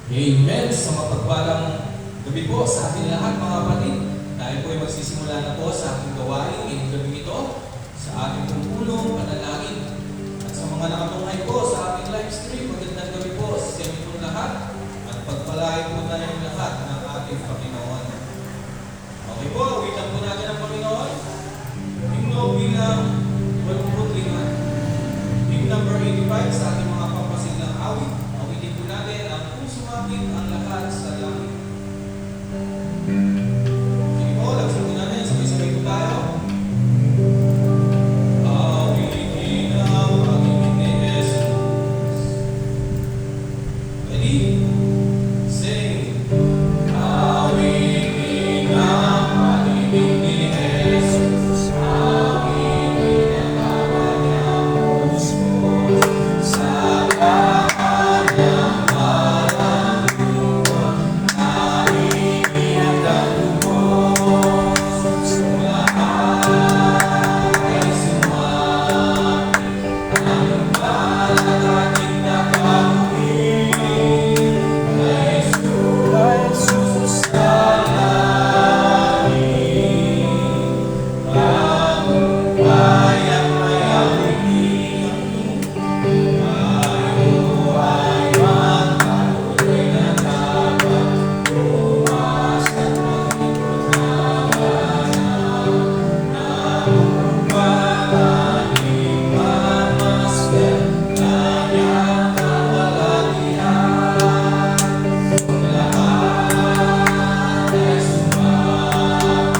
Amen. Sa mapagpalang gabi po sa ating lahat mga kapatid. Tayo po ay magsisimula na po sa ating gawain ngayong gabi ito sa ating pupulong panalangin. At sa mga nakatunghay po sa ating live stream, magandang gabi po sa inyo po lahat at pagpalain po tayong lahat ng ating Panginoon. Okay po, awitan po natin ang Panginoon. Himno bilang 25, hymn number 85 sa ating mga pampasiglang awit. Awitin po natin ang kung sumapit ang lahat sa langit. Sige po, laksan po natin. Sabay-sabay po tayo. Awitin ang pag-ibig ni Jesus. Ready? Sing. Awitin ang pag-ibig ni Jesus. Awitin ang laban niyang puso sa lahat ng walang lupa. Naiiyak ang lubos sa lahat ay sumapit. Ang balat ating nakauwi kay Jesus sa langit. Tagumpay ang mayawin tayo ay magpatuloy na laban, lumasan mag-ikot na ganap, nagumpalaning mamasdan, kaya kawalatihan. Lahat ay sumapit,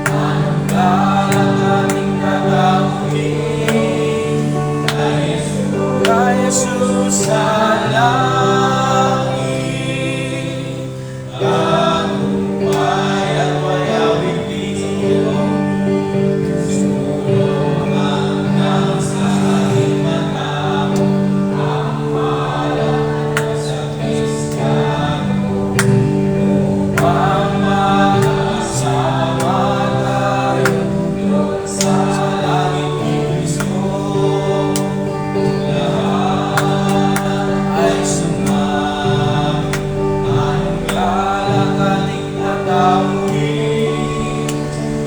anong galang ating gagawin kay Jesus sa langit. Tagumpay at mayawin dito, sulungan ng sa ating matamo, ang malang sa Kristiyano, upang makasama tayo doon sa langit ni Kristo. Lahat ay sumapit, anong galak ating natawin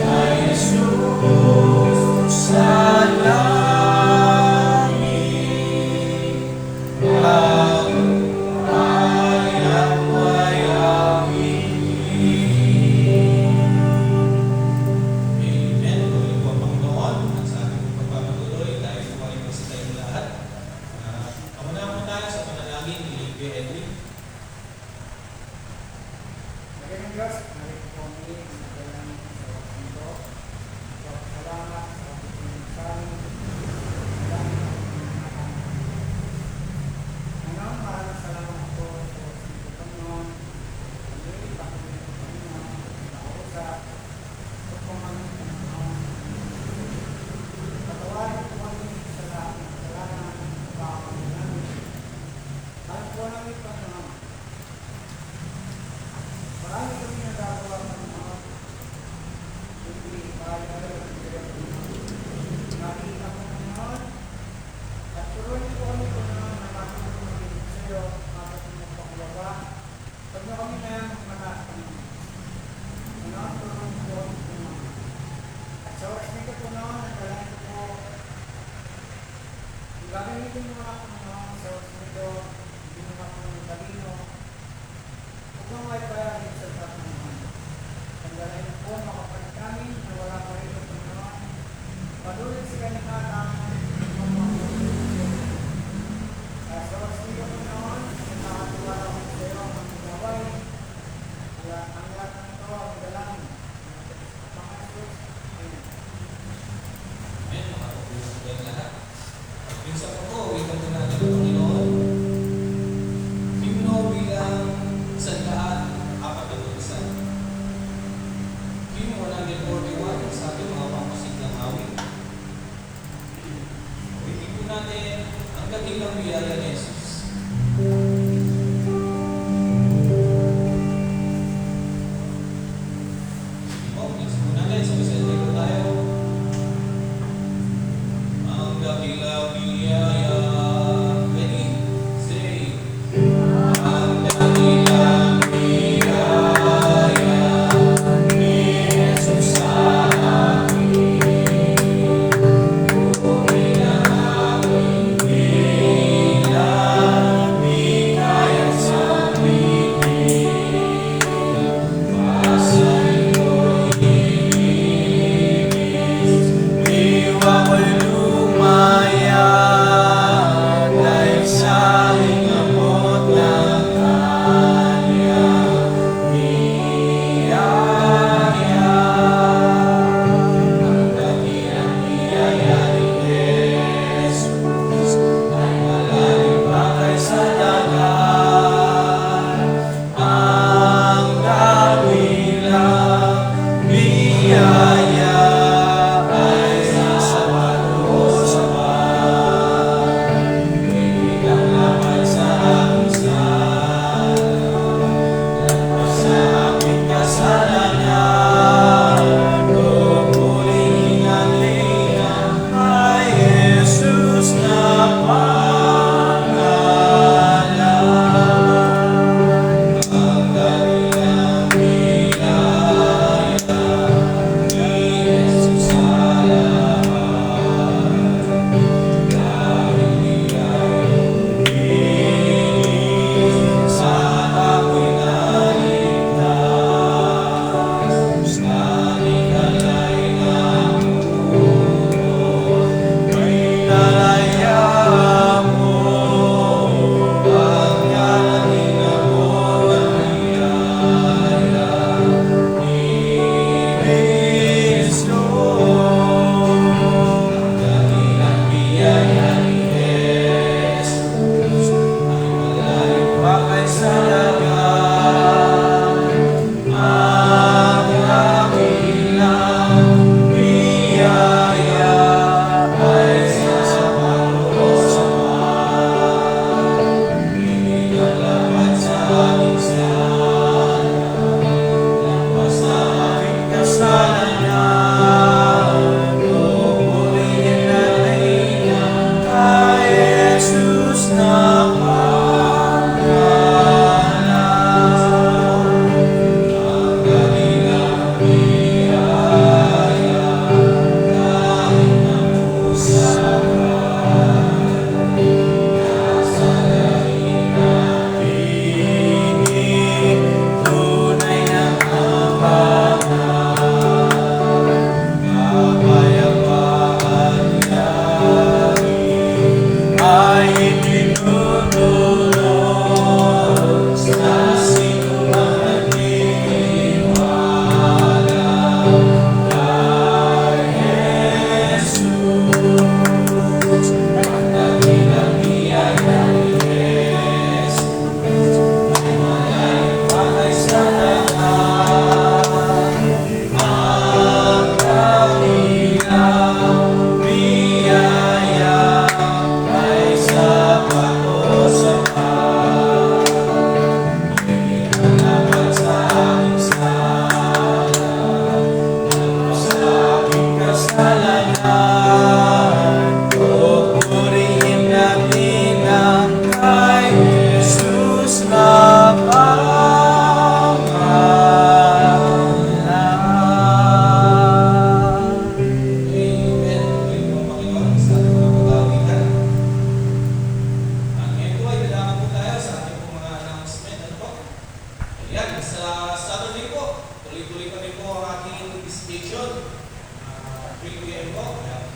kay Jesus sa langit. Tagumpay at mayawin. Amen. Tuloy po ang Panginoon at sa ating pagpapatuloy, tayo po ay magsitayo lahat. Kamuna po tayo sa panalangin ni Kuya Edwin. Magandang Diyos, narito po kami ang nagdalang sa wakang ito. Salamat sa ating pinagsasabi. Salamat sa Panginoon, maraming salamat po sa wakang Panginoon. Kami, Panginoon, Panginoon, nausap, sa Panginoon, Panginoon. Patawarin po kami sa lahat ng kasalanan ng pagkakamali namin. Kahit po namin, Panginoon, marami kami nagagawa ng mga hindi kaya nakita ko Panginoon at tuloy po kami Panginoon na matutulog sa iyo matutulog pakuwaba pag na kami na yan mataas Panginoon tulong po kami Panginoon at sa oras nito Panginoon nagdalain ko po kung gagamitin mo na Panginoon sa oras nito hindi mo na po ng talino. Huwag mong may paragin sa Panginoon. Tanggalay na po makapalit namin na wala pa rin ang Panginoon. Panulit sa kanikatang sa oras nito Panginoon, nakakatuwala ko sa iyo ang mga gaway. Ang lahat ng ito ang dalangin. Mga Jesus. Amen. Amen. Makakapulong po ang lahat. At minsan po, ikan po natin ang Panginoon. Himno bilang 141. Hymn 141 sa ating mga pampasiglang awit. Awitin po natin ang dakilang biyaya ni Jesus. Sige po, next po natin. Sabay-sabay po tayo. Ang dakilang biyaya. Ready? Say, ang dakilang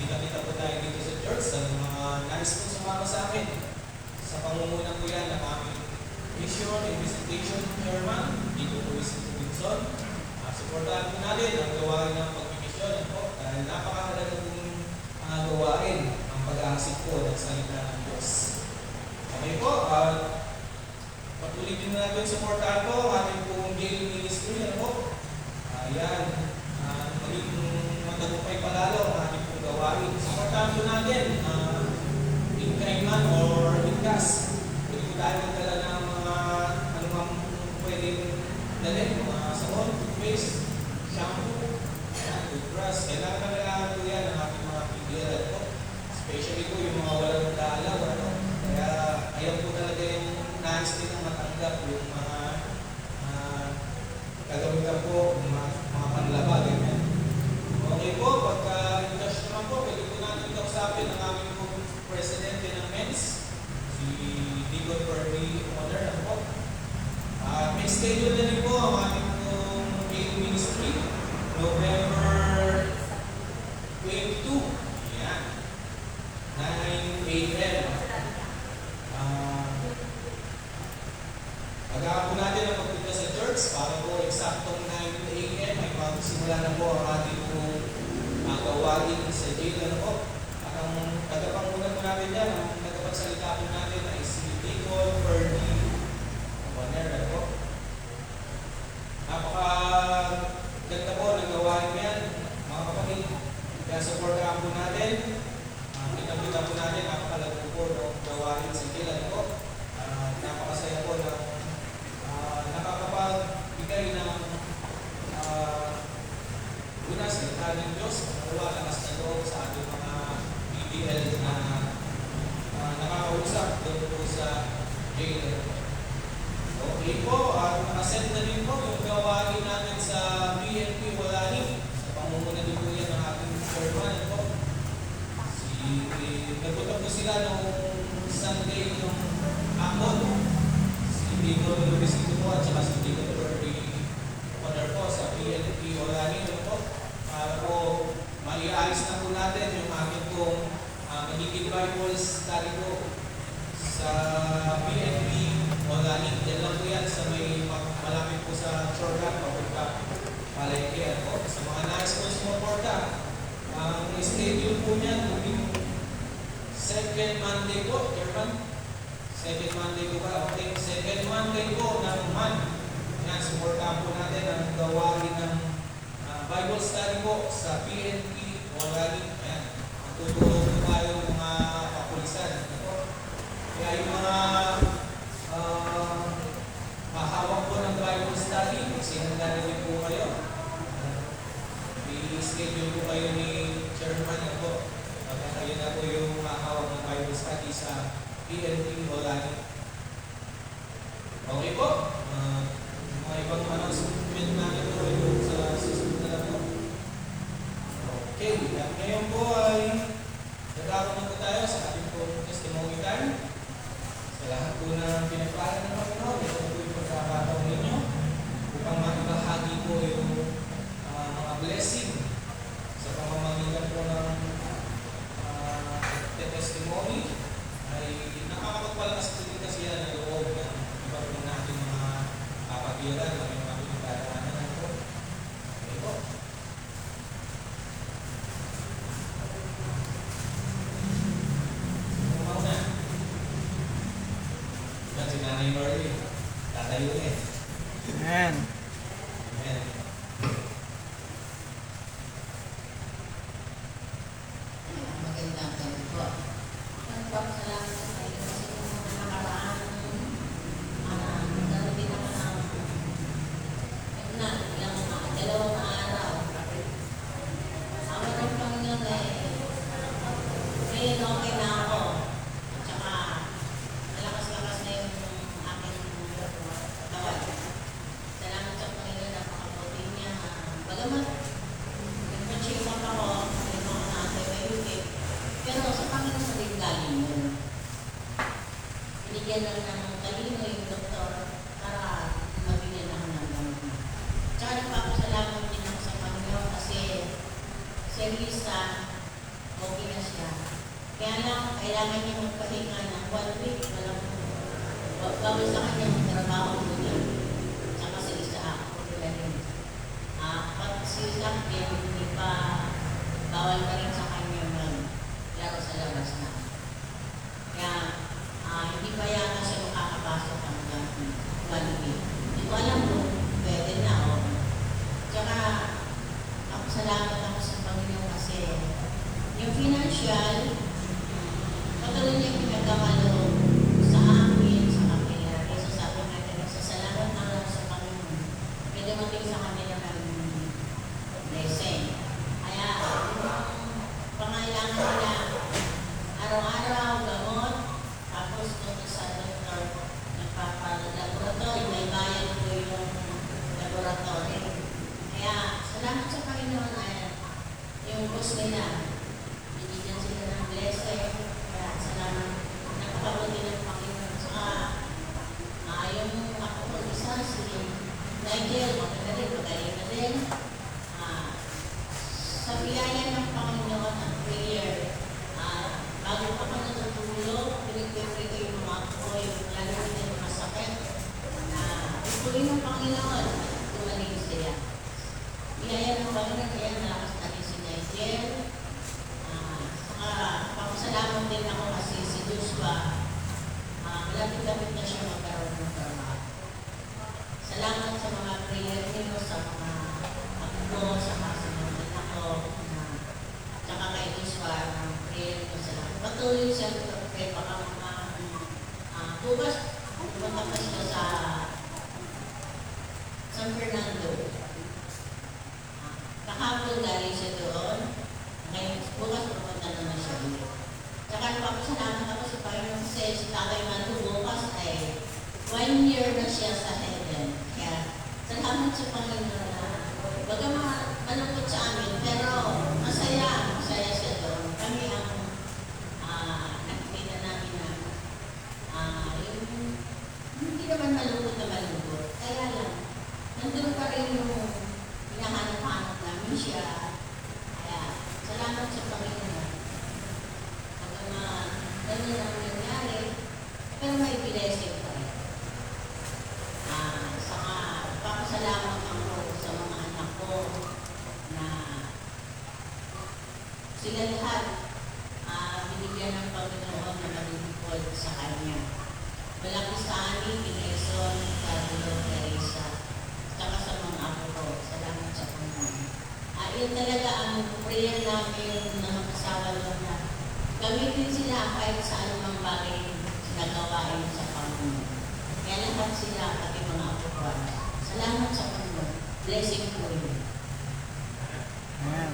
kita-kita po tayo dito sa church. Sa mga nais pong sumama sa akin. Sa pangunguna po yan ng aming mission and visitation chairman, dito po si Wilson. Supportahan po natin ang gawain ng pagmimisyon po dahil napakahalaga pong gawain ang pag-aasik po ng salita ng Diyos. Okay po, patuloy din natin supportahan po ang ating pong jail ministry. Ano po? Ayan, maging matagumpay palalo ang ating pong gawain. Supportahan po natin in kind man or in cash. Pwede po tayo magdala ng mga anumang pwedeng dalhin, mga sabon, toothpaste, shampoo, toothbrush. Kailangan po yan ang ating mga PDL po. Especially po yung mga walang dalaw. Ano? Kaya ayaw po talaga yung nais din ang matanggap yung mga kagamitan po, mga panlaba, ganyan. Okay po, pagka-indush naman po, pwede po natin kausapin ang aming po presidente ng MENS, si Deacon Kirby Honor. Ano po? May schedule na rin po ang aming pong jail ministry, November 22, yan, 9 a.m. Pagkaka po natin ang pagpunta sa church para po eksaktong 9 a.m. ay magsimula na po ang ating pong gawain sa jail. Ano po? At ang tagapanguna po natin yan, ang tagapagsalita po natin ay si Deacon Kirby Honor. Ano po? Napakaganda po ng gawain yan, mga kapatid. Kaya supportahan po natin. Kita po natin, napakalago po ng gawain sa jail. Ano po? Napakasaya po ng nakakapagbigay ng una salita ng Diyos, pangalawa, lakas na loob sa ating mga BBL na nakakausap doon po sa jail. Okay po, nakasend na rin po yung gawain natin sa BNP Walani. Sa pangunguna din po yan ng ating chairman po. Nagpunta po sila noong Sunday yung hapon. Deacon Luisito po at saka si Deacon Kirby Honor po sa PNP Walani po para po maiayos na po natin yung ating pong magiging Bible study po sa PNP Walani. Yan lang po yan sa may malapit po sa Jordan papunta Palengke po. Sa mga nais po sumuporta, ang schedule po niyan yung second Monday po, Chairman. Second Monday po ba? Okay. Second Monday po ng month. Yan, supportahan po natin ang gawain ng Bible study po sa PNP Walani. Ayan. Tutulong po tayo mga kapulisan. Kaya yung mga mahawak po ng Bible study, sinanda na rin po kayo. I-schedule po kayo ni Chairman po. Pagka kayo na po yung mahawak ng Bible study sa PNP Walani. Okay po. Mga ibang announcement namin po yung sa susunod na lang po. Okay. At ngayon po ay nagkakaroon na po tayo sa ating po testimony time. Sa lahat po na pinagpala ng Panginoon, ito po yung pagkakataon ninyo upang maibahagi po yung mga blessing sa pamamagitan po ng testimony. Ay nakakapagpalakas din kasi yan ang loob ng iba po natin mga kapatiran na yung mga pinagdadaanan po. Okay po. Kumaw na. Yan si Nanay Marley. Tatayo ulit. Amen. Amen. Magandang gabi po. Nagpapasalamat sa kayo kasi kung mga nakaraan, darating naman ang dalawang araw. Sama ng Panginoon ngayon okay na ako. At saka malakas-lakas na yung aking katawan. Salamat sa Panginoon, napakabuti niya. Bagamat nag-check up ako, may mga na-antibiotic, pero sa Panginoon sa rin galing yun. Binigyan lang ng talino yung doktor para mabigyan ako ng gamot. Tsaka nagpapasalamat din ako sa Panginoon kasi si Lisa, okay Kaya lang, kailangan niya magpahinga ng 1 week. Bawal sa kanya yung trabaho mo niya. Tsaka sa isa ako nila rin. Pag si Isaac din, hindi pa bawal pa rin sa kanya maglaro sa labas na. Kaya hindi pa yata siya makakapasok hanggang 1 week. Hindi ko alam kung pwede na o. Tsaka ako salamat ako sa Panginoon kasi yung financial, patuloy niya pinagkamalo sa amin, sa kanila. Kasi sabi nga nila, salamat na lang sa Panginoon. May dumating sa kanila ng blessing. Kaya, pangailangan nila, araw-araw, gamot, tapos kung sa doktor, nagpapalaboratory, may bayan po yung laboratory. Kaya, salamat sa Panginoon ay yung boss nila, binigyan sila ng blessing. Kaya, salamat. Nagpapabuti ng Panginoon. Saka, yung ako po isa, si Nigel, magaling na din. Sa biyaya ng Panginoon at prayer, bago pa ako natutulog, pinag-pray ko yung mga ko, yung lalo rin yung masakit, na ituloy ng Panginoon at tumaling siya. Biyaya ng Panginoon, kaya nalakas natin si Nigel. Saka, papasalamat din ako kasi si Joshua, malapit-lapit na siya magkaroon ng trabaho. Salamat sa mga prayer niyo, sa mga ako, sa mga anak ko, tsaka kay Joshua, ng prayer niyo. Salamat. Patuloy siya sa pagpray, baka bukas, pumunta pa siya sa San Fernando. Kahapon galing siya doon. Ngayon, bukas pupunta naman siya ulit. Tsaka nagpapasalamat ako sa Panginoon kasi si Tatay Manu bukas ay 1 year na siya sa heaven. Kaya salamat sa Panginoon na bagaman malungkot sa amin, pero masaya siya doon. Kami ang nakikita namin na yung hindi naman malungkot na malungkot. Kaya lang, nandun pa rin yung hinahanap-hanap namin siya. Kaya salamat sa Panginoon. Ganyan ang nangyari, pero may blessing pa rin. Saka, papasalamat ako sa mga anak ko na sila lahat binigyan ng Panginoon na malilipod sa Kanya. Malaki sa amin, Quezon, Carlo, Teresa, saka sa mga apo ko. Salamat sa Panginoon. Yun talaga ang prayer namin na mag-asawa doon na gamitin sila kahit sa anumang bagay na gawain sa Panginoon. Kaya lahat sila, pati mga apo. Salamat sa Panginoon. Blessing po yun. Ayan.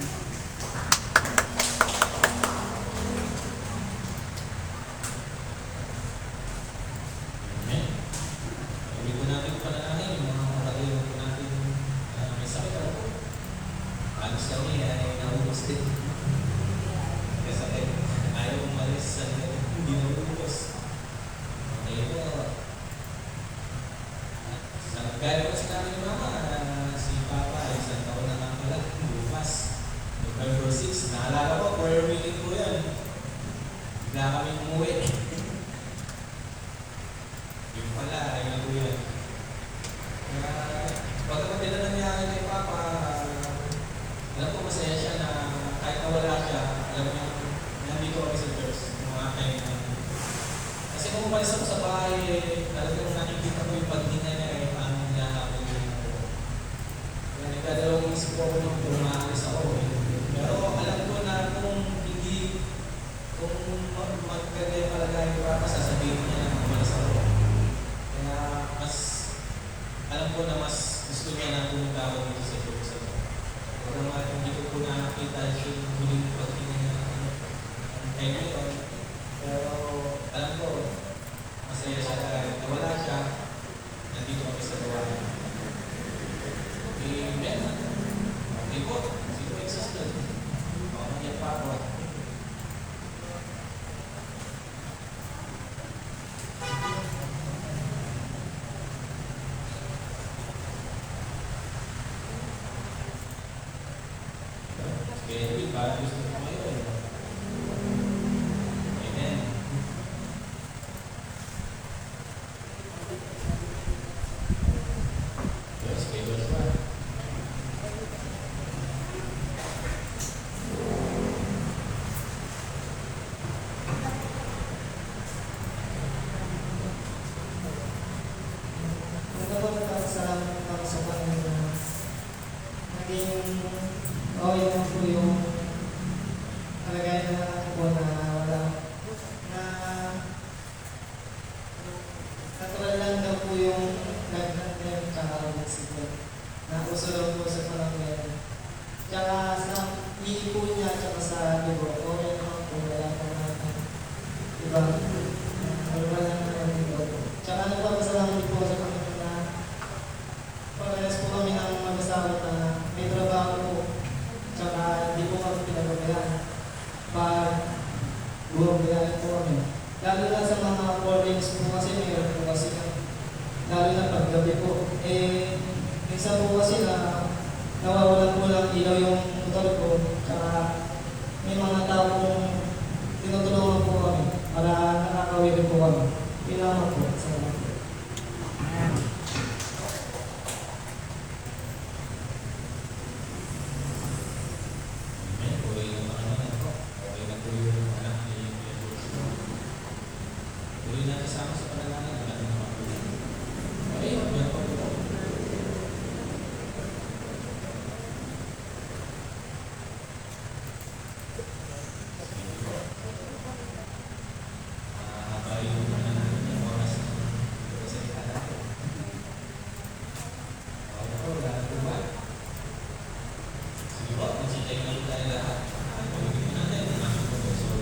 Amen. Hindi po natin panalangin yung mga kapatid po natin may sakit ako. Anos kami ay naubos din. Kaya sakit. Ayaw umalis sa hindi naubos. Okay po. Gaya po sinabi ni Mama, si Papa ay isang taon na lang pala. Bukas. November 6. Naalala ko, prayer meeting po yan. Bigla kami umuwi. Yung pala, ay na po yan. Kaya, pagkakapit na nangyari kay Papa, alam ko masaya siya na kahit nawala siya, alam niya, nandito kami sa church. Mga kayo na. Kasi kung umalis ako sa bahay, talagang nakikita ko yung paghinga niya ay paano niya ako yung kaya nagdadalawang isip ko nung umaalis ako. Pero alam ko na kung hindi, kung magkagay yung palagay ko pa, sasabihin niya na umalis ako. Kaya mas, alam ko na mas gusto niya na pumunta ako dito sa church. Pero hindi ko po nakakita yung huling paghinga niya kay ngayon. Pero alam ko, masaya siya dahil nawala siya, nandito kami sa gawain. Amen. Okay po, sino existed? Yan pa ako. Okay, para gusto ko ngayon. Diba? Wala naman ito. Tsaka nagpapasalamat din po sa Panginoon na parehas po kami ng mag-asawa na may trabaho po. Tsaka hindi po kami pinagabayaan. Pag bumabayaan po kami. Lalo na sa mga 4 days po kasi mayroon po kasi lalo na paggabi po. Minsan po kasi na nawawalan po lang ilaw yung motor ko. Tsaka may mga tao pong tinutulungan po kami para nakakawin po kami. Pinama po sa mga po. Ayan. Ayan, tuloy na mga naman po. Okay na po yung anak ni Kuya George. Tuloy natin sama sa panalangin. Wala na naman po. Okay, yan po po. Haba yung panalangin ng oras ng salita natin. Okay po, wala na po ba? Sige po, magsitay na po tayo lahat. Pagiging po natin ang aking professor.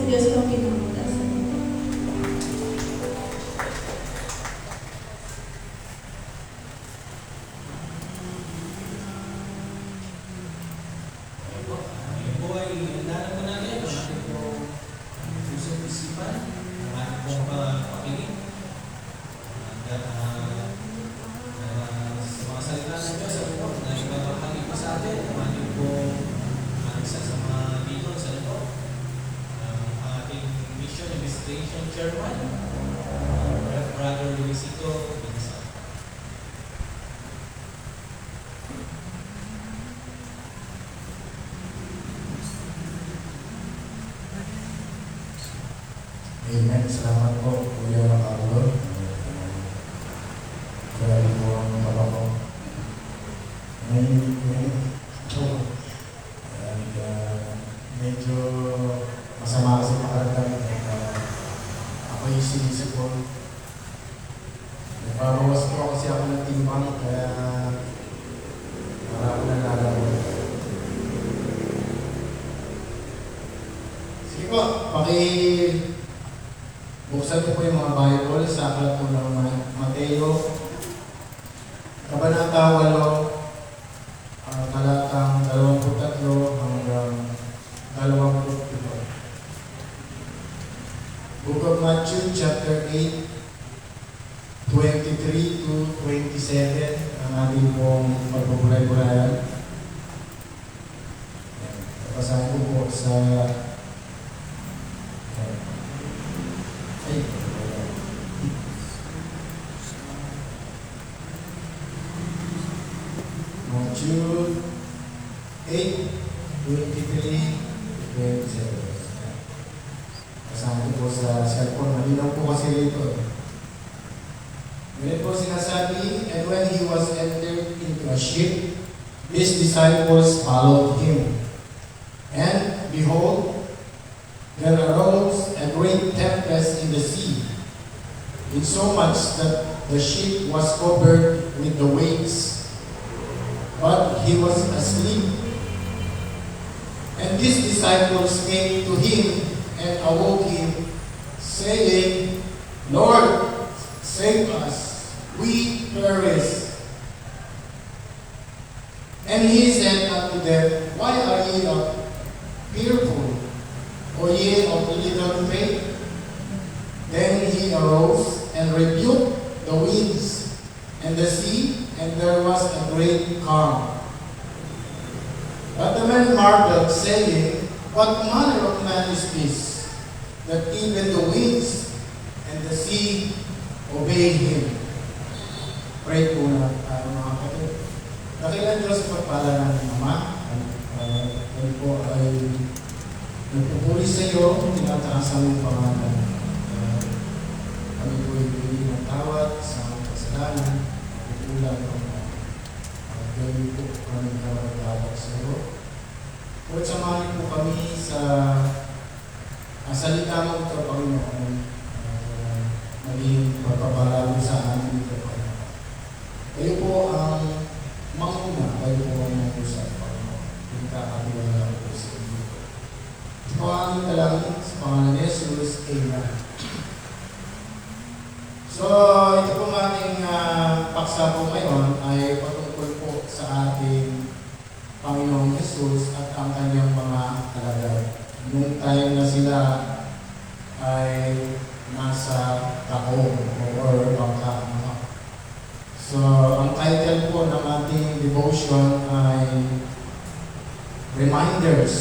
Diyos po ang pinamutasan. Ngayon po ay handa po natin ang ating po pusong isipan, ang ating pong pakinig. At sa mga salita ng Diyos, sabi po, na ibabahagi pa sa atin ang ating pong isa sa mga dito sa ito, ang ating Mission Administration Chairman, Brother Luisito Binsa. Amen. Salamat po, Kuya Carlo. Grabe po ang papa ko. Medyo masama kasi makaramdam. Ako yung sinisipon. Nagpabawas po kasi ako ng timbang, kaya marami na lalaman. Sige po, buksan ko po yung mga Bible sa aklat po ng Mateo, Kabanata 8, talatang 23 hanggang 27. Book of Matthew, chapter 8, 23 to 27, ang ating pong pagbubulay-bulayan. Basahin ko po sa Matthew 8, 23, 27. Kasama ko po sa cellphone. Malinaw po kasi rito. Ngayon po sinasabi, and when he was entered into a ship, his disciples followed him. And behold, there arose a great tempest in the sea, insomuch that the ship was covered with the waves. But he was asleep. And his disciples came to him and awoke him, saying, Lord, save us, we perish. And he said unto them, Why are ye not fearful, O ye of little faith? Then he arose and rebuked the winds and the sea, and there was a great calm. But the men marveled, saying, What manner of man is this, that even the winds and the sea obey him? Pray po na tayo mga kapatid. Dakilang Diyos pagpala ng Ama, kami po ay nagpupuli sa iyo, tinataas ang iyong pangalan. Kami po ay pili ng tawad sa aming kasalanan, ulan ng gawin po kami kapag-tawag sa iyo. At samahin po kami sa salita mo ito, Panginoon, maging pagpapalalo sa amin ito, Panginoon. Kayo po ang mauna, kayo po ang mag-usap, Panginoon. Hindi kakatiwala po sa inyo. Ito po ang aming dalangin sa pangalan ni Jesus. Amen. So, ito po ating paksa po ngayon ay patungkol po sa ating Panginoong Jesus at ang kanyang mga alagad. Nung time na sila ay nasa taong or bangka. So, ang title po ng ating devotion ay Reminders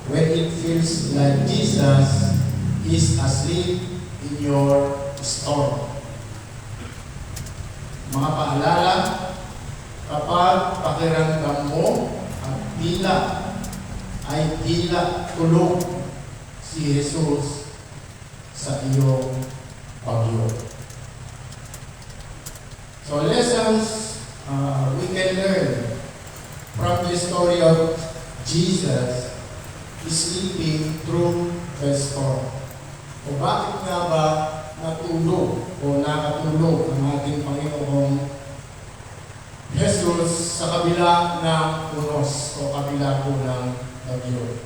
when it feels like Jesus is asleep in your storm. Mga paalala kapag pakiramdam mo at tila tulog si Jesus sa iyong bagyo. So lessons we can learn from the story of Jesus sleeping through the storm. O bakit nga ba natulog o nakatulog ang ating Panginoong Jesus sa kabila ng unos o kabila po ng bagyo?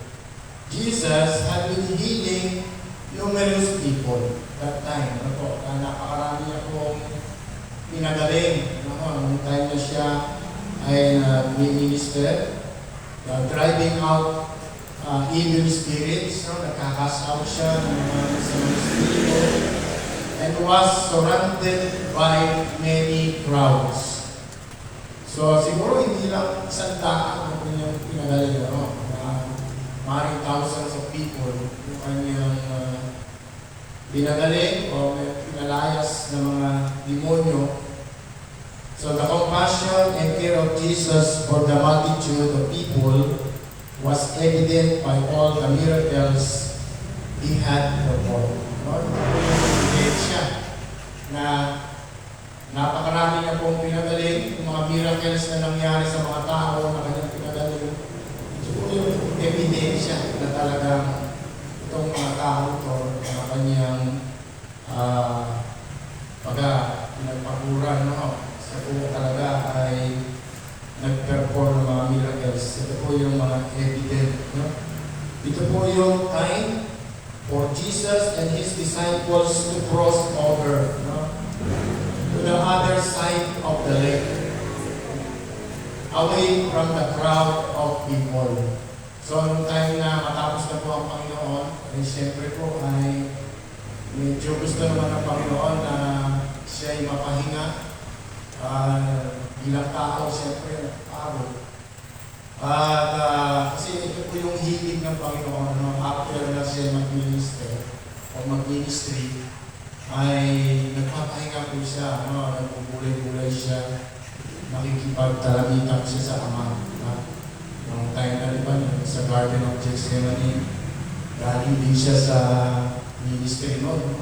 Jesus had been healing numerous people that time. Ano po, napakarami niya pong pinagaling. Nung time na siya ay minister, driving out evil spirits, nakakast out siya ng mga spirito, and was surrounded by many crowds. So siguro hindi lang isang daan ang kanyang pinagaling, maraming thousands of people yung kanyang pinagaling o pinalayas ng mga demonyo. So the compassion and care of Jesus for the multitude of people was evident by all the miracles he had performed. Siya na napakarami niya pong pinagaling, yung mga miracles na nangyari sa mga tao na kanyang pinagaling. Ito po yung ebidensya na talagang itong mga tao ito na kanyang pinagpakuran, sa po talaga ay nag-perform ng mga miracles. Ito po yung mga evident. Ito po yung time for Jesus and His disciples to cross over to the other side of the lake, away from the crowd of people. So, nung time na matapos na po ang Panginoon, ay siyempre po ay medyo gusto naman ng Panginoon na siya ay mapahinga. Bilang tao, siyempre, pagod. Kasi ito po yung hilig ng Panginoon, after na siya mag-minister o mag-ministry, ay nagpapahinga po siya, nagpupulay-pulay siya, nakikipagtalamitan siya sa Ama. Yung time na sa Garden of Gethsemane, galing din siya sa ministry noon.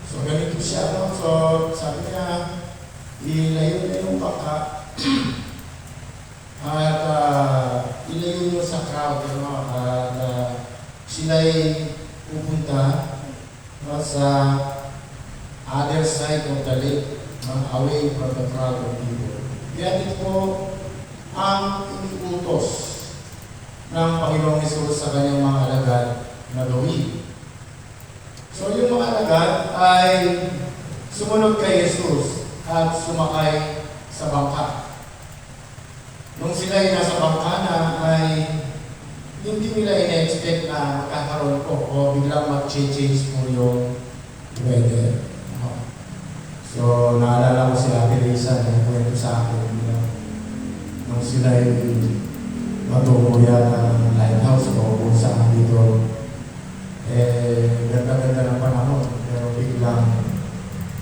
So ganito siya, so sabi niya, ilayo na yung baka at ilayo nyo sa crowd, at sila'y pupunta sa other side of the lake, away from the crowd of people. Kaya ito po ang iniutos ng Panginoong Hesus sa kanyang mga alagad na gawin. So yung mga alagad ay sumunod kay Hesus at sumakay sa bangka. Nung sila ay nasa bangka na ay hindi nila ina-expect na magkakaroon po o biglang mag-change po yung weather. So, naalala ko si Ate Lisa na kwento sa akin nung sila ay matukuya ng lighthouse o kung saan dito ganda-ganda ng panahon pero biglang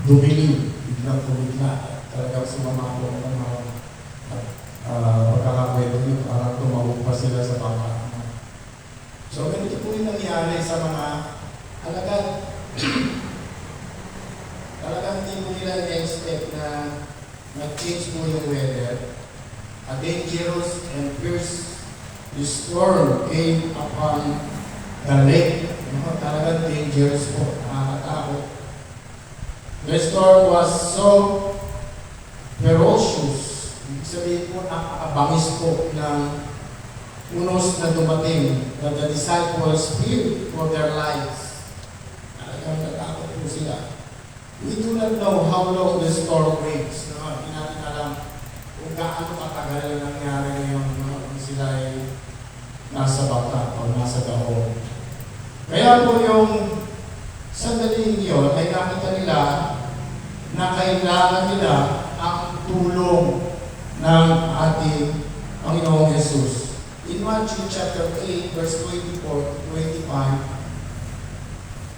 dumilim, biglang tumigla, talagang sumama po ng mga pagkakakwento nyo, parang tumawag pa sila sa bangka. So, ganito po yung nangyari sa mga alagad. Talagang hindi po nila na-expect na mag-change po yung weather. A dangerous and fierce storm came upon the lake. Talagang dangerous po, nakakatakot. The storm was so ferocious. Ibig sabihin po, napakabangis po ng unos na dumating that the disciples feared for their lives. Talagang natakot po sila. We do not know how long the storm rages. Hindi natin alam kung gaano katagal ang nangyari ngayon kung sila ay nasa bangka o nasa dahon. Kaya po yung sandaling yun ay nakita nila na kailangan nila ang tulong ng ating Panginoong Hesus. In Matthew chapter 8, verse 24 to 25,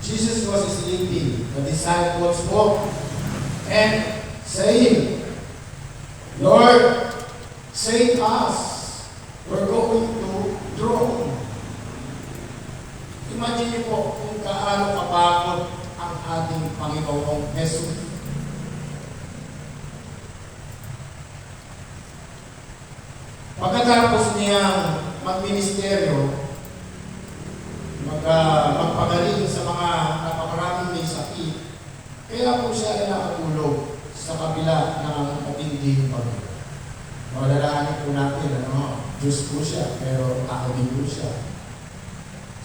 Jesus was sleeping. The disciples woke and saying, Lord, save us. We're going to drown. Imagine niyo po kung gaano kapagod ang ating Panginoong Jesus. Pagkatapos niyang magministeryo, magpagaling sa mga napakaraming may sakit, kaya po siya ay nakatulog sa kabila ng matinding bagyo. Malalahanin po natin, Diyos po siya, pero tao din po siya.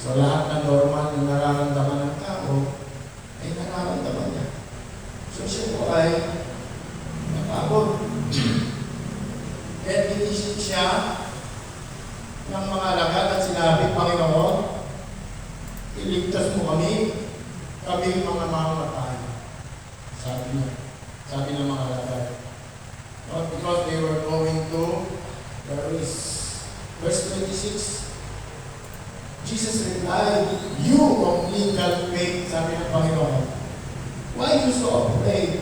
So lahat ng normal na nararamdaman ng tao, ay nararamdaman niya. So siya po ay napagod. Kaya ginisip siya ng mga alagad at sinabi, Panginoon, iligtas mo kami mga mamamatay. Sabi ng mga alagad. Not because they were going to the risk. Verse 26, Jesus replied, You of little faith, sabi ng Panginoon, why you so afraid?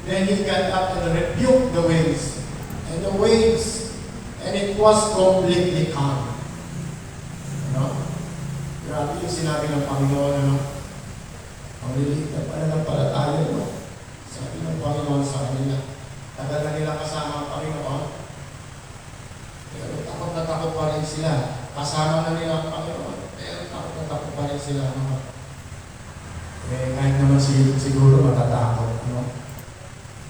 Then he got up and rebuked the waves, and it was completely calm. Ano? Grabe yung sinabi ng Panginoon, ano? Ang liliit na pananampalataya, no? Sabi ng Panginoon sa kanila, tagal na nila kasama ang Panginoon, pero takot na takot pa rin sila. Kasama na nila ang Panginoon, pero takot na takot pa rin sila. No? Kahit naman siguro matatakot. No?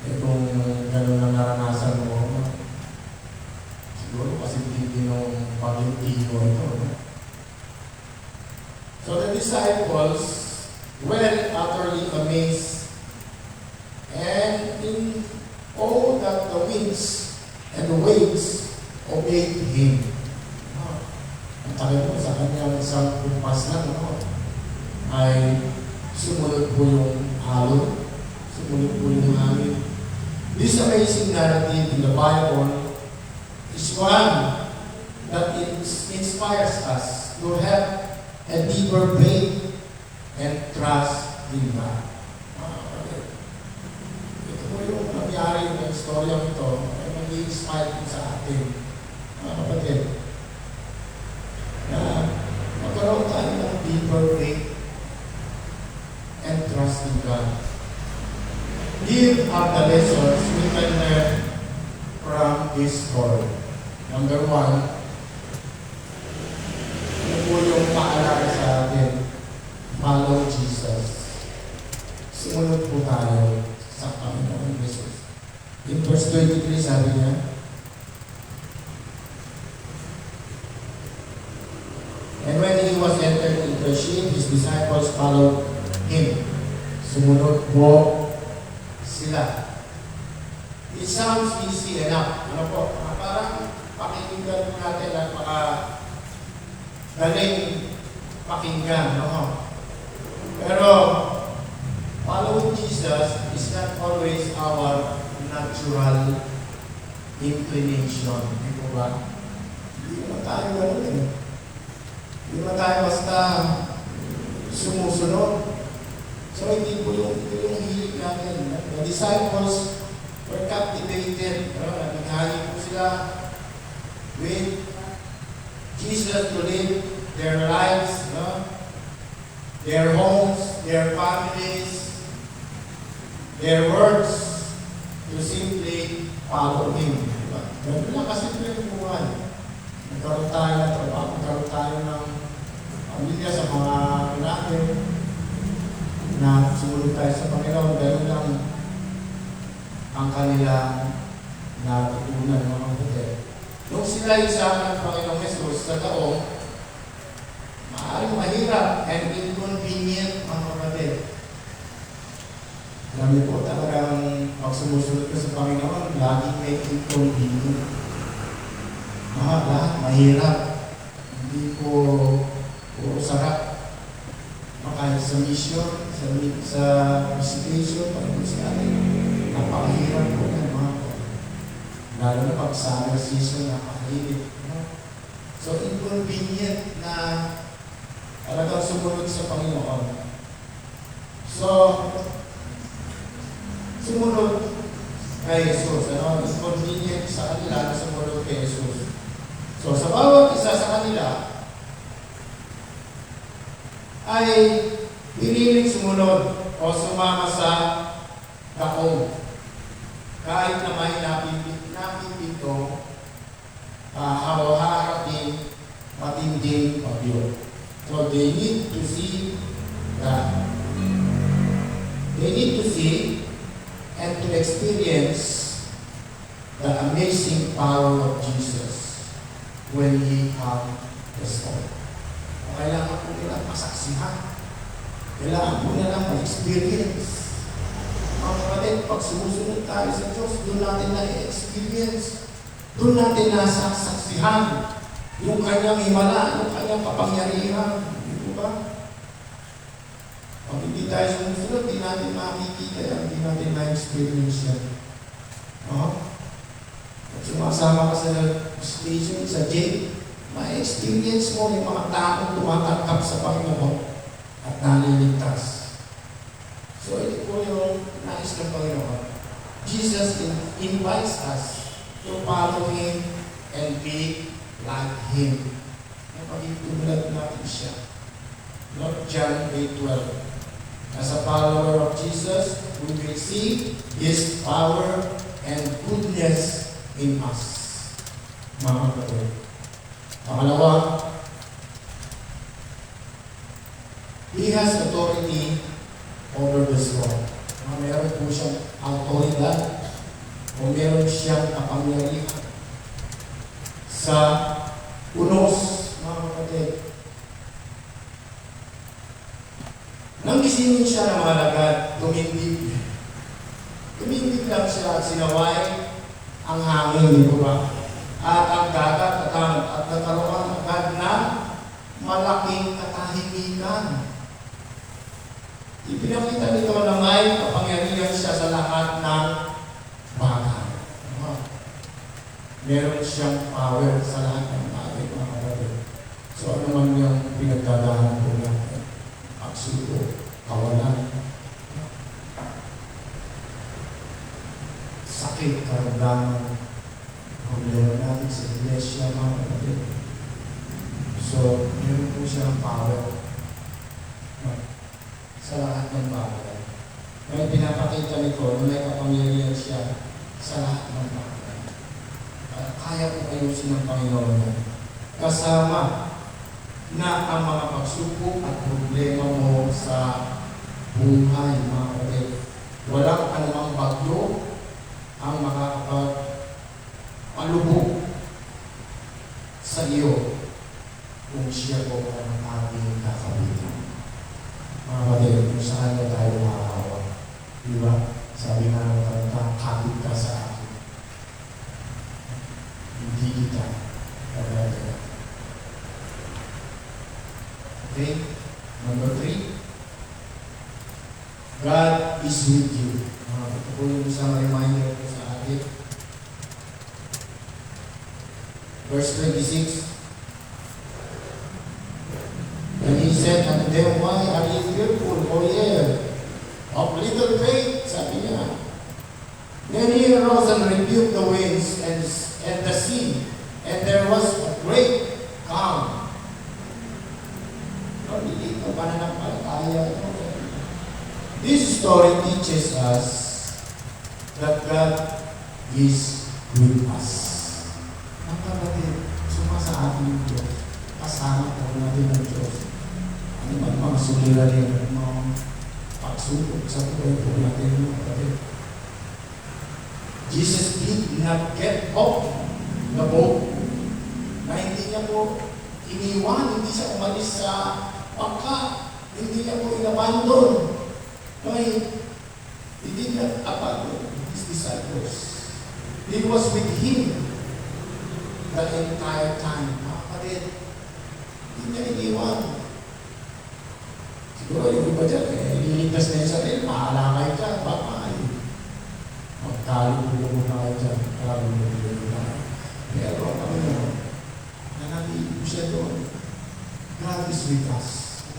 Kung gano'n ang naranasan mo, no? Siguro kasi hindi nung pag-ibig ito. No? So the disciples were utterly amazed, and in all that the winds and the waves obeyed him. Ang takip mo sa kanyang isang kumpas lang, no? Ay sumunod po yung alon, sumunod po yung hangin. This amazing narrative in the Bible is one that inspires us to have a deeper faith and trust in God. Ito po yung nangyari ng storyang ito ay mag-i-inspire sa atin. Mga kapatid, na magkaroon tayo ng deeper faith and trust in God. Here are the lessons we can learn from this story. Number one, ito po yung paalala sa atin, follow Jesus. Sumunod po tayo sa Panginoon Jesus. In verse 23, sabi niya, and when he was entered into the ship, his disciples followed him. Sumunod po sila. It sounds easy enough. Ano po? Parang pakinggan po natin at galing pakinggan. No? Pero following Jesus is not always our natural inclination. Hindi po ba? Hindi naman tayo gano'n eh. Hindi naman tayo basta sumusunod. So hindi po yung hilig natin. The disciples were captivated. Naghahanap po sila with Jesus to live their lives, their homes, their families, their works, to simply follow Him. Diba? Ganun lang kasi yung buhay. Nagkaroon tayo ng trabaho, nagkaroon tayo ng pamilya sa mga natin, na sumunod tayo sa Panginoon, ganun lang ang kanilang natutunan ng mga kapatid. Nung sila isama ng Panginoong Jesus sa taong, maaaring mahirap and inconvenient mga kapatid. Alam niyo po, talagang pag sumusunod ka sa Panginoon, laging may inconvenient. Lahat mahirap. Hindi po sarap. Kahit sa mission, sa visitation, pag-ibig sa atin, napakahirap po yan, mga po. Lalo na pag summer season, napakahilit. So, inconvenient na talagang sumunod sa Panginoon. So, sumunod kay Jesus. Inconvenient sa kanila na sumunod kay Jesus. So, sa bawat isa sa kanila, ay piniling sumunod o sumama sa taong. Kahit na may napipito, haharapin matinding bagyo. So they need to see that. They need to see and to experience the amazing power of Jesus when He calmed the storm. kailangan po nila masaksihan. Kailangan po nila ma-experience. Mga kapatid, pag sumusunod tayo sa Diyos, doon natin na-experience. Doon natin nasasaksihan yung kanyang himala, yung kanyang kapangyarihan. Di ba? Pag hindi tayo sumusunod, di natin makikita yan, di natin na-experience yan. At sumasama ka sa station, sa jail, ma-experience mo yung mga taong tumatanggap sa Panginoon at naliligtas. So ito po yung nais ng Panginoon. Jesus invites us to follow Him and be like Him. Napagitulad natin siya. Lord John 8:12. As a follower of Jesus, we will see His power and goodness in us. Mga kapatid. Pangalawa, He has authority over this world. Meron po siyang autoridad o meron siyang kapangyarihan sa unos, mga kapatid. Nang gisingin siya ng mga lagad, tumindig. Tumindig lang siya at sinaway ang hangin, di ba? At ang dagat at nagkaroon agad na malaking katahimikan. Ipinakita nito na may kapangyarihan siya sa lahat ng bagay. Meron siyang power sa lahat ng bagay, mga kapatid. So ano man yung pinagdadaanan po natin? Pagsuko, kawalan, sakit, karamdaman, problema natin sa iglesia, mga kapatid. So, meron po siyang power sa lahat ng bagay. May pinapakita nito na may kapangyarihan siya sa lahat ng bagay. Kaya po ayusin ng Panginoon yan. Kasama na ang mga pagsubok at problema mo sa buhay, mga kapatid. Walang anumang bagyo ang makakapag-alubog sa iyo kung siya po ang ating kakabitan. Mga kapatid, kung saan na tayo makakawa. Diba? Sabi nga ng kanta, kapit ka sa akin. Hindi kita kagaya. Okay? Number 3. God is with you. Ito po yung isang reminder po sa atin. Verse 26. And He said unto them, why are ye fearful, O ye of little faith? Sabi niya. Then He arose and rebuked the winds and the sea, and there was a great calm. Hindi ito pananampalataya. This story teaches us that God is with us. Ang kapatid, sumasa atin yung Diyos. Kasama po natin ang Diyos. Ano man mga suliranin, mga pagsubok sa buhay po natin, mga kapatid. Jesus did not get off the boat na hindi niya po iniwan, hindi siya umalis sa bangka, hindi niya po inabandon. He did not abandon His disciples. He was with Him the entire time. Mga kapatid, hindi niya iniwan. Siguro yung iba dyan, liligtas na yung sarili, mahalakay ka, baka magkalong na kayo dyan, kalong na kayo. Pero ang Panginoon, nanatili po siya doon. God is with us.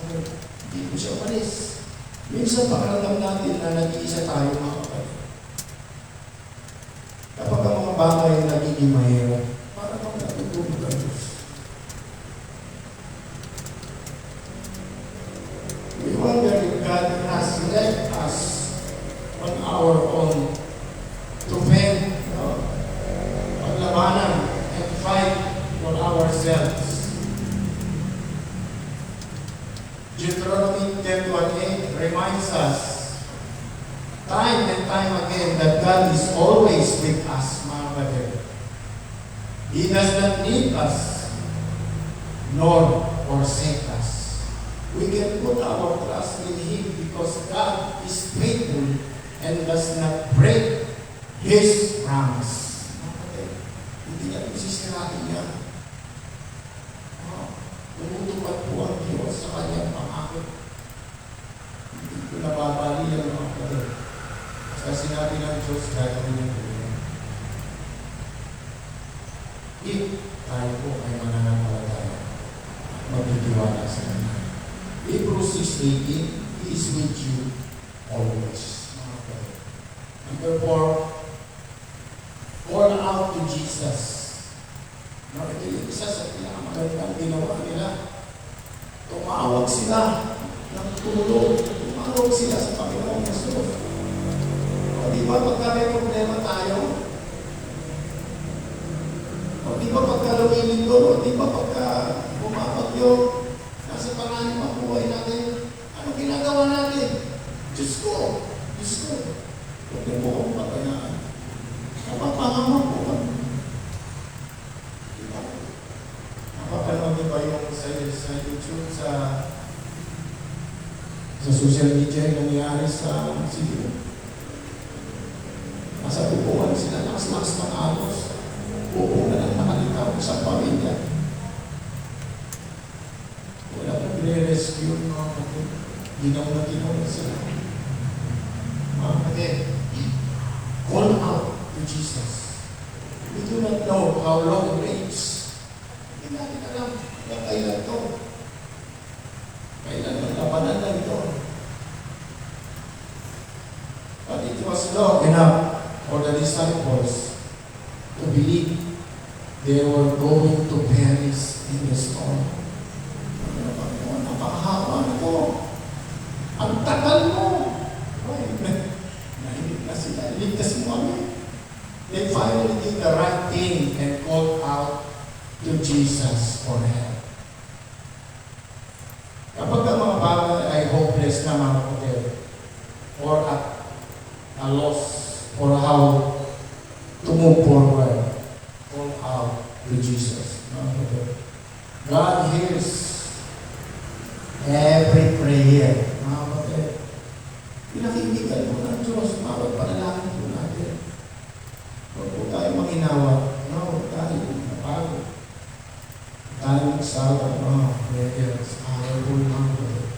Hindi po siya umalis. Minsan pakiramdam natin na nag-iisa tayo, mga kapatid. Kapag ang mga bagay nagiging mahirap, para bang natutulog ang Diyos. We wonder if God has left us on our own to fend, paglabanan, and fight for ourselves. Deuteronomy 10:18 reminds us time and time again that God is always with us, mga kapatid. He does not need us. nor forsake us. We can put our trust in Him because God is faithful and does not break His promise. Hindi niya pisisirahin yan. Tumutupad po ang Diyos sa kanyang pangako. Hindi ko nababali yan mga kapatid. Sa sinabi ng Diyos, gagawin niya po yan. If tayo po ay mananampalataya, magtitiwala sa Kanya. Hebrews 6:18, He is with you always. Mga kapatid. Number 4, call out to Jesus. Now, ito yung isa sa pinakamagandang ginawa nila. Tumawag sila ng tulong. Tumawag sila sa Panginoong Yesus. O di ba pagka may problema tayo? O di ba pagka lumilin doon? O di ba pagka bumabagyo? Nasa pangalim ang buhay natin. Ano ginagawa natin? Diyos ko! Diyos ko! Huwag mo akong patayaan. Napapangaman po kami. Napapanood niyo ba yung sa YouTube, sa social media yung nangyari sa Cebu? Nasa bubuan sila, lakas-lakas ng alos. Bubuan na lang nakalitaw sa pamilya. Wala na pinire-rescue mga kapatid. Ginaw na sila. Mga kapatid, call out to Jesus. We do not know how long it rains. Hindi natin alam na kailan ito. Kailan ang labanan na ito. But it was long enough for the disciples to believe they were going to perish in the storm. Napakahaba na ito. Ang tagal mo. Nahilig na sila. Ligtas mo kami. They finally did the right thing and called out to Jesus for help. Kapag ang mga bagay ay hopeless na mga kapatid, or at a loss, or how to move forward, call out to Jesus. Mga kapatid. God hears every prayer. Mga kapatid. Pinakinggan po ng Diyos, bawat panalangin po natin. Huwag po tayo manginawa. Huwag tayo napagod. Tayo magsawa, mga prayers, araw po mga kapatid.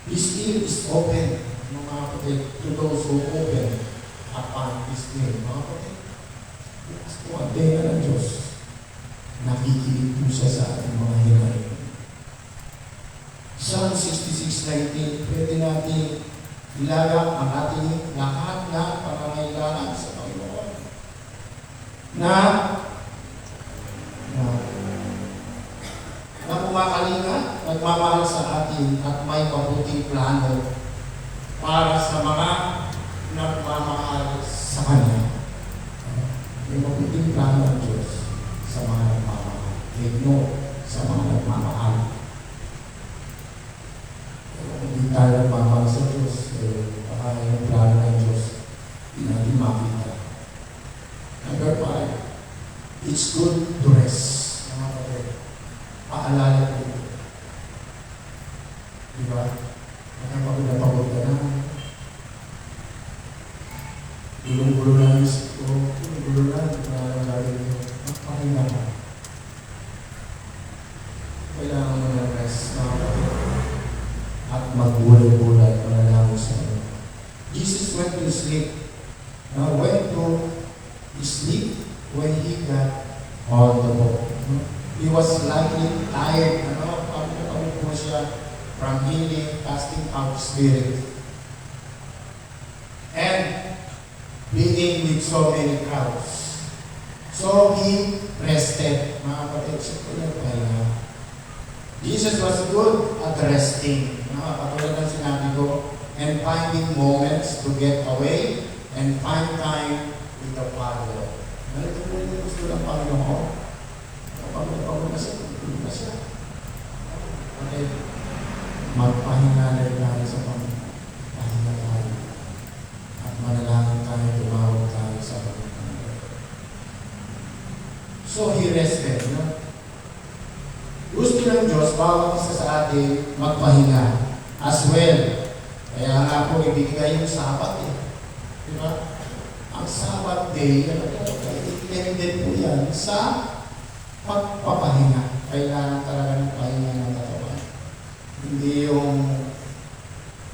His ear is open, mga kapatid, to those who open upon His name. Mga kapatid, bukas po ang tenga ng Diyos. Nakikinig po siya sa ating mga hinahin. Psalm 66:19, pwede natin ilagak ang ating lahat na pangangailangan sa Panginoon. Na kumakalinga, nagmamahal sa atin at may mabuting plano para sa mga nagmamahal sa Kanya. May mabuting plano ng Diyos sa mga nagmamahal. No, sa mga nagmamahal. Pero kung hindi tayo nagmamahal sa Diyos, baka yung plano ng Diyos, hindi natin makita. Number 5, it's good to rest. Mga kapatid, paalala ko ito. Diba? Nakapagod na pagod ka na. Gulong-gulo na isip ko. Gulong-gulo na. Kailangan gagawin ko. Magpahinga ka. Kailangan mo na rest. Mga kapatid. At magbulay-bulay. Manalangin sa iyo. Jesus went to sleep. Now went to sleep when He got on the boat. He was likely tired. Pagod po siya from healing, casting out spirit. And being with so many crowds. So He rested. Mga kapatid, siya po yung pahinga. Jesus was good at resting. Katulad ng sinabi ko, and finding moments to get away and find time with the Father. Ito po yung gusto ng Panginoon. Pagod na siya, tulog na siya. Okay. Magpahinga na tayo sa Panginoon. Pahinga tayo. At manalangin tayo, tumawag tayo sa Panginoon. So He rested. ng Diyos, bawat isa sa atin magpahinga as well. Kaya nga po, ibigay yung Sabat eh. Di ba? Ang Sabat day, extended po yan sa pagpapahinga. Kailangan talaga ng pahinga ng katawan. Hindi yung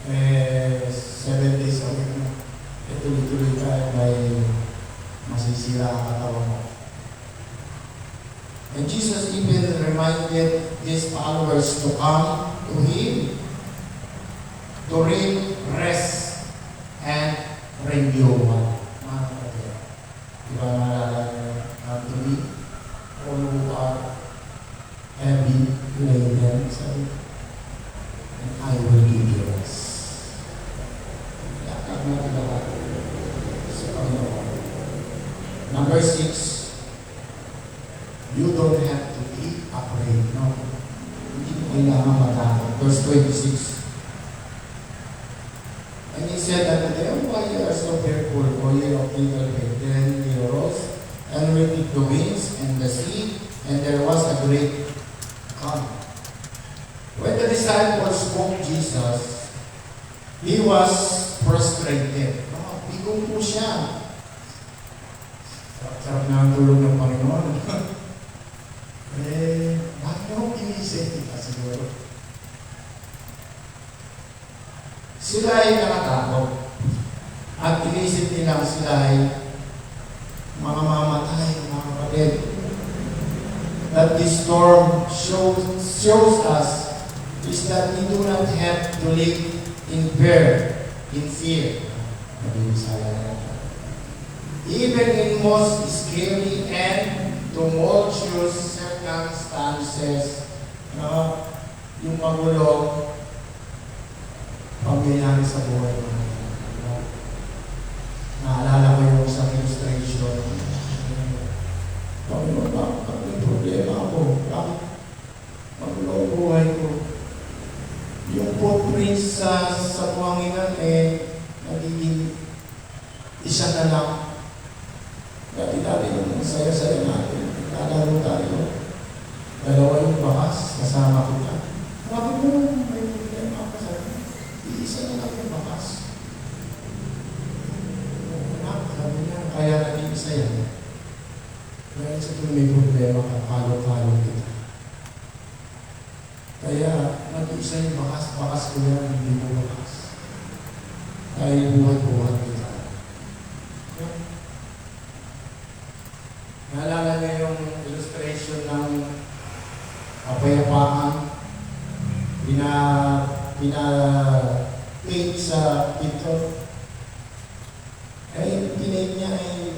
7 days a week na tuloy-tuloy ka may masisira ang katawan mo. And Jesus even reminded his followers to come to Him to reap, rest, and renewal. Mga kapatid, di ba naalala niyo, come to me, all who are heavy laden, sabi, and I will give you rest. Lakad na talaga sa Panginoon. Number 6, you don't have to be afraid, no? Hindi mo kailangan matakot. Verse 26. And he said unto them, why you are so fearful, O ye of little faith? Then he arose and rebuked the winds and the sea, and there was a great calm. When the disciples spoke Jesus, he was frustrated. No, bigong po siya. Sarap na ang tulong ng Panginoon. Bakit ako inisip kita siguro? Sila ay nakatakot. At inisip nilang sila ay mga mamatay, mga kapatid. That this storm shows us is that we do not have to live in fear. Even in most scary and tumultuous circumstances, yung magulo, pangyayari sa buhay mo. Naalala ko yung sa illustration. Panginoon, bakit may problema ako? Bakit magulo ang buhay ko? Yung footprints sa buhanginan nagiging isa na lang. Dati-dati yung saya-saya natin. Lalaro tayo. Dalawa yung bakas, kasama kita. Bakit mo may problema ako sa akin? Iisa na lang yung bakas. Sabi niya, kaya naging isa yan. Dahil sa kung may problema ka, palo-palo kita. Kaya nag-isa yung bakas ko yan, hindi mo bakas. Dahil buhay-buhay kita. Naalala niyo yung illustration ng kapayapaan, pina-paint sa picture. Yung pinaint niya ay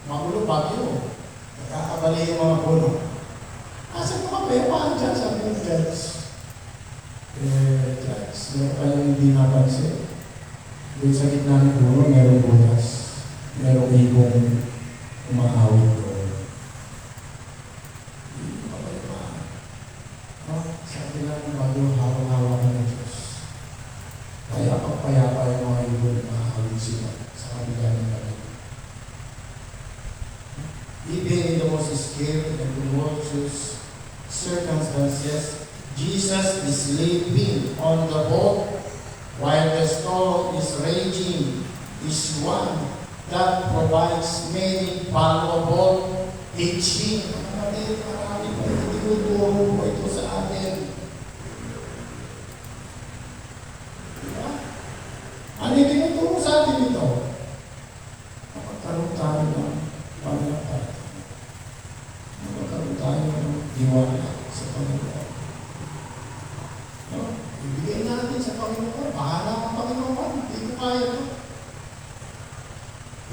magulo bagyo. Nakakabali yung mga puno. Asan yung kapayapaan dyan? Sabi ng judge. Judge, meron pa yung hindi napansin. Doon sa gitna ng puno, merong butas. Merong igong umahawit doon. Sabi lang bago hawak-hawak ng Diyos. Kaya pagpayapa yung mga ibon, makakawin sila sa kabila ng gabi. Even in the most scary and tumultuous circumstances, Jesus is sleeping on the boat while the storm is raging. Is one that provides many valuable teaching. Marami po tinuturo po ito sa atin. Diba? Ano yung tinuturo sa atin ito? Magkaroon tayo ng panglapat. Magkaroon tayo ng diwala sa Panginoon. No? Ibigay natin sa Panginoon. Bahala ang Panginoon. Hindi ko kaya.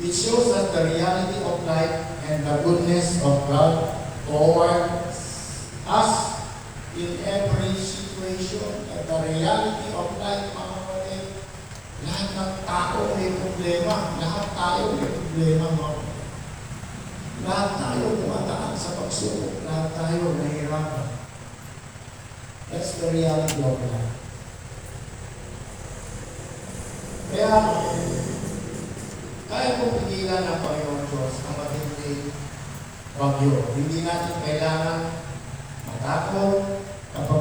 It shows us the reality of life and the goodness of God towards us in every situation. And the reality of life, mga kapatid, lahat ng tao may problema. Lahat tayo may problema, mga kapatid. Lahat tayo dumadaan sa pagsubok. Lahat tayo nahihirapan. That's the reality of life. Kaya kung pigilan ng Panginoon Diyos ang matinding bagyo. Hindi natin kailangan matakot kapag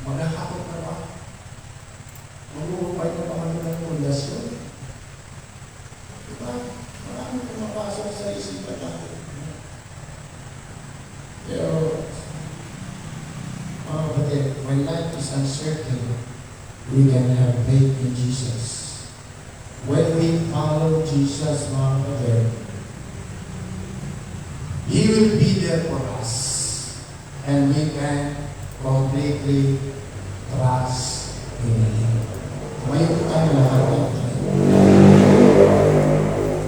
Maghahakot na ba? Mag-uupay na ba kami ng pundasyon? Diba? Maraming pumapasok sa isipan natin. Pero, mga kapatid, when life is uncertain, we can have faith in Jesus. When we follow Jesus, mga kapatid, He will be there for us. And we can completely trust in Him. Tumayo po tayo lahat.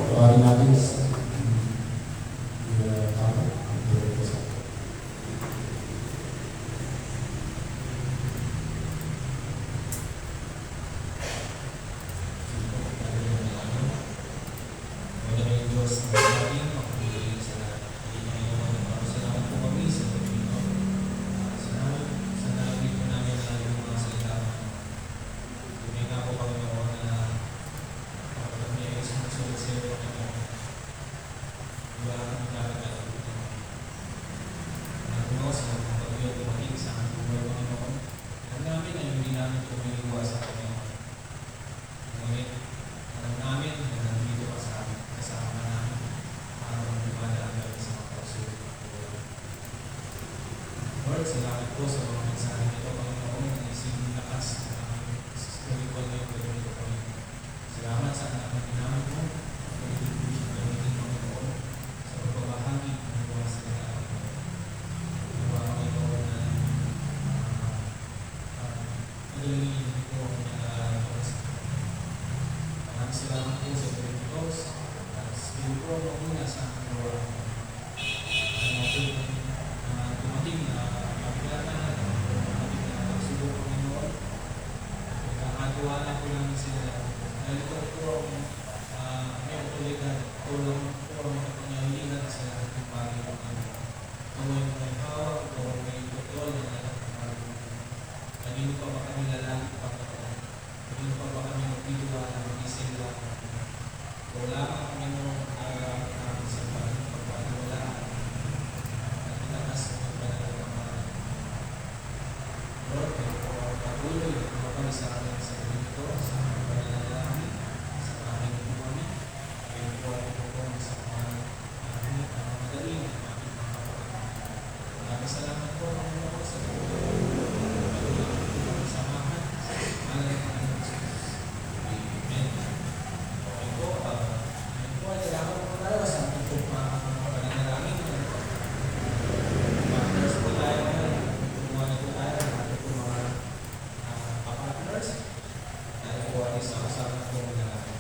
Tuwarin natin sa Magandang Diyos ang ating pagpili sa Panginoon. Salamat po kami sa Panginoon. Sa narinig po namin na yung mga salita. Huminga po Panginoon na kapag may sumunod sa iyo Panginoon. Diba ang nagkakalit ito? Panginoon, sa pagpapagyo tumating sa aming buhay Panginoon. Alam namin na hindi namin tumiliwa sa Panginoon. Ngunit alam namin na nandito ka sa amin, kasama namin para magdumadaan namin sa mga pagsulong ng buhay. Lord, salamat po sa mga mensahe nito, Panginoon, na ising lakas ng aming spiritual ngayong gabi nito, Panginoon. Salamat sa anak namin mo, pag-ibig siya gamitin, Panginoon, sa pagbabahagi ng mga salita. Diba, Panginoon, na madalingin ko ang nag-aaral sa maraming salamat po sa Pilipinos at Espiritu ko muna sa aking gawa. Dumating na pagkakataon na dumating na pagsubok ng Panginoon. Nagkakagawa po namin sila. Dahil ito po ang may otoridad. Tulong po ang kapangyarihan sa ating bagay ng Panginoon. Ito ay may hawak, ito ay may kontrol ng ating bagay. Kanino pa ba kami lalaki Panginoon? Kanino pa ba kami magbiduwa na mag-ising lang? Wala ang Panginoon na namin sa pagpapaliwalaan at itakas ng pagpapaliwalaan ng mga Lord, kayo po ang patuloy at mapapali sa amin sa dito, sa mga panalalangin, sa aming kami. Kayo po ang pupong sa mga aming madaling at aming mga kapatid. Maraming salamat po Panginoon sa samahan sa pangalan ng Panginoon Jesus. Amen. Okay po, ay kailangan po tayo sa ating pananalangin. Partners po tayo ngayon. Kumuha na po tayo ng ating po mga partners. Tayo po ay sa usapan po manalangin.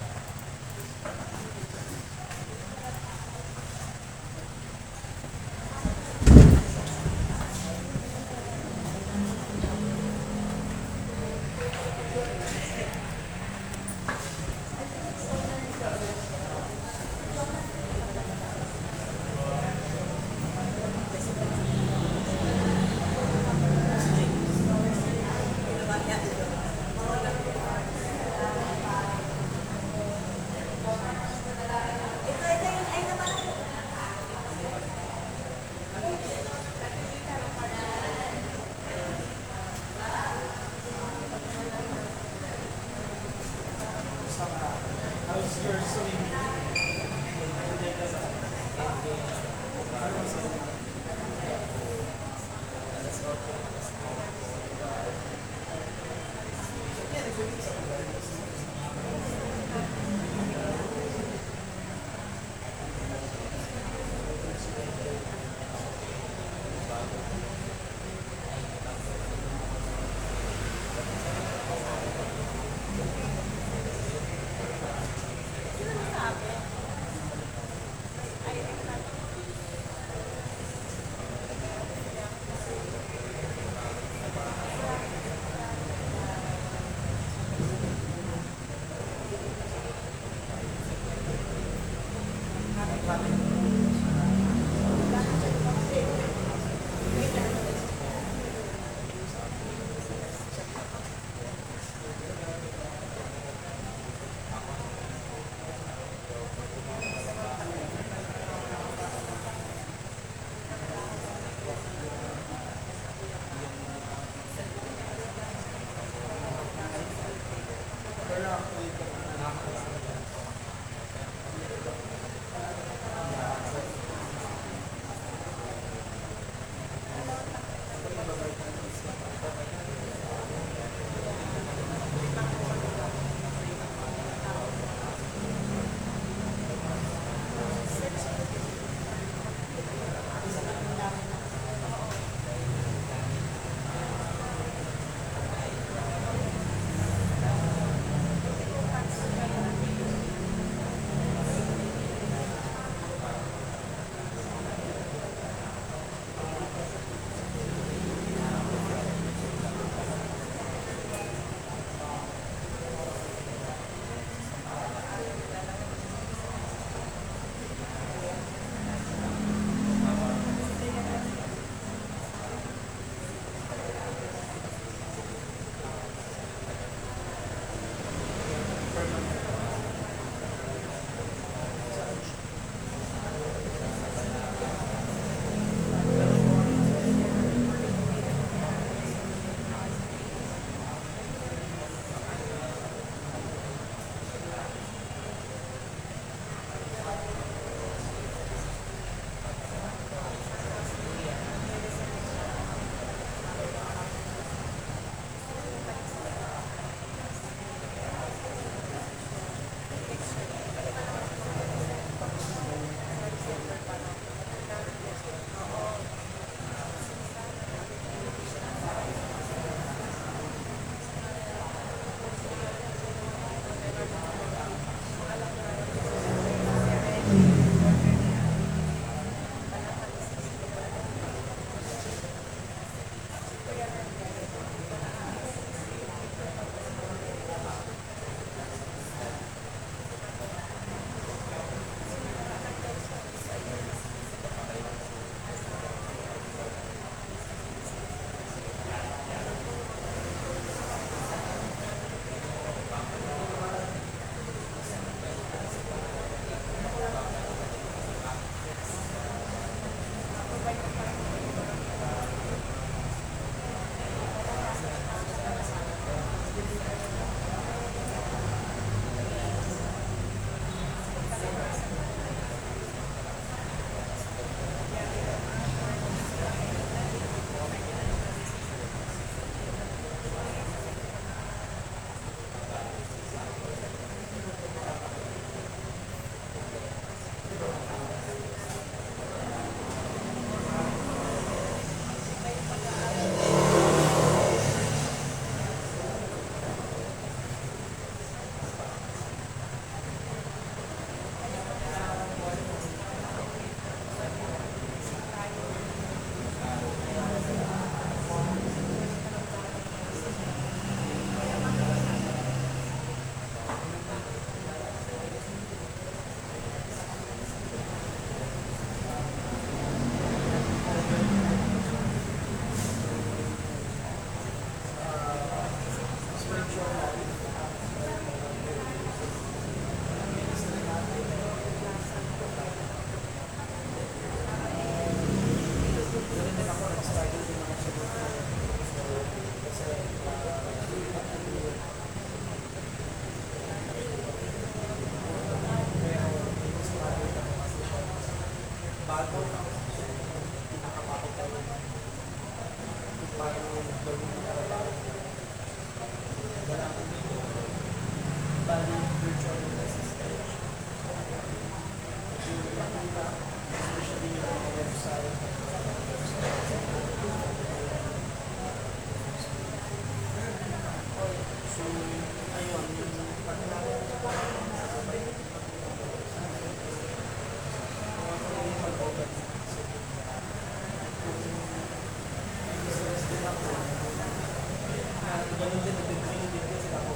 ganun din, nag-training din kasi ako.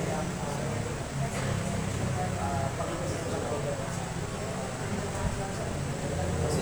Kaya, pakita sa inyo ako. Kasi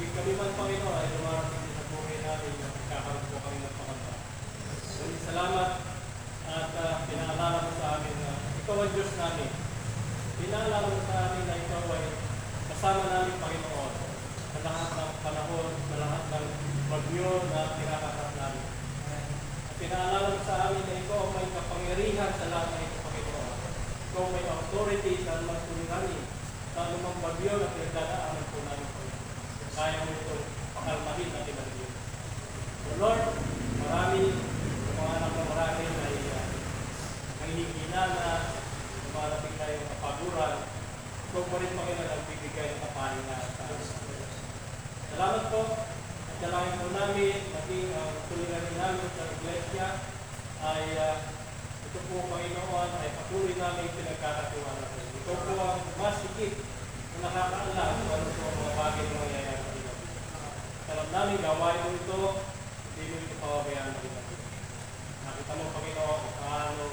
Naging kami man, Panginoon, ay lumarating din sa buhay namin na magkakaroon po kami ng pangamba. Ngunit salamat at pinaalala mo sa amin na ikaw ang Diyos namin. Pinaalala mo sa amin na ikaw ay kasama namin, Panginoon, sa lahat ng panahon, sa lahat ng bagyo na kinakaharap namin. At pinaalala mo sa amin na ikaw may kapangyarihan sa lahat ng ito, Panginoon. Ikaw may authority sa anumang suliranin, sa anumang bagyo na pinagdadaanan po namin, Panginoon. Kaya mo ito pakalmahin at tinagin. So Lord, marami yung mga anak na marami ay nanghihina na lumarating na yung kapaguran. Ikaw pa rin, Panginoon, nagbibigay ng kapahinga sa amin. Salamat po. At dalangin po namin, maging ang suliranin namin sa iglesia ay ito po, Panginoon, ay patuloy namin pinagkakatiwala po. Ito po ang mas higit na nakakaalam kung ano po ang mga bagay na mangyayari sa inyo. Alam namin, gawain mo ito, hindi mo ito pawabayaan na rin. Nakita mo, Panginoon, kung paano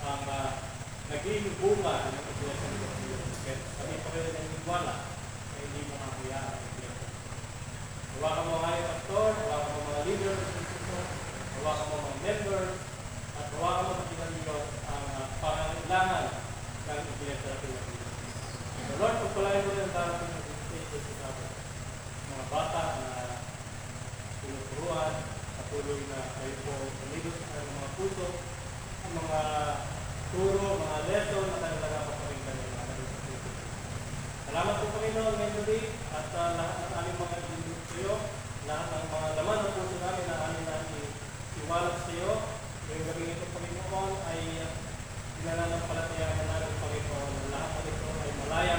ang naging bunga ng iglesia ng Diyos. Kami pa rin ang iwala na hindi mo nakakuyaan ang iglesia. Hawakan mo nga yung pastor, hawakan mo mga leaders, hawakan mo mga members, at hawakan mo sa kinaliyot ang pangangailangan ng iglesia ng Diyos. So Lord, pagpalain mo rin ang darating ng iglesia sa mga bata na tinuturuan, patuloy na kayo po palilos sa mga puso, ang mga turo, mga lesson na talaga papakinggan nila. Salamat po, Panginoon, ngayon gabi at lahat ng aming mga ililip sa iyo, lahat ng mga laman ng puso namin na amin namin iwalat sa iyo. Ngayong gabi ito, Panginoon, ay pinananampalatayaan namin, Panginoon, na lahat ng ito ay malaya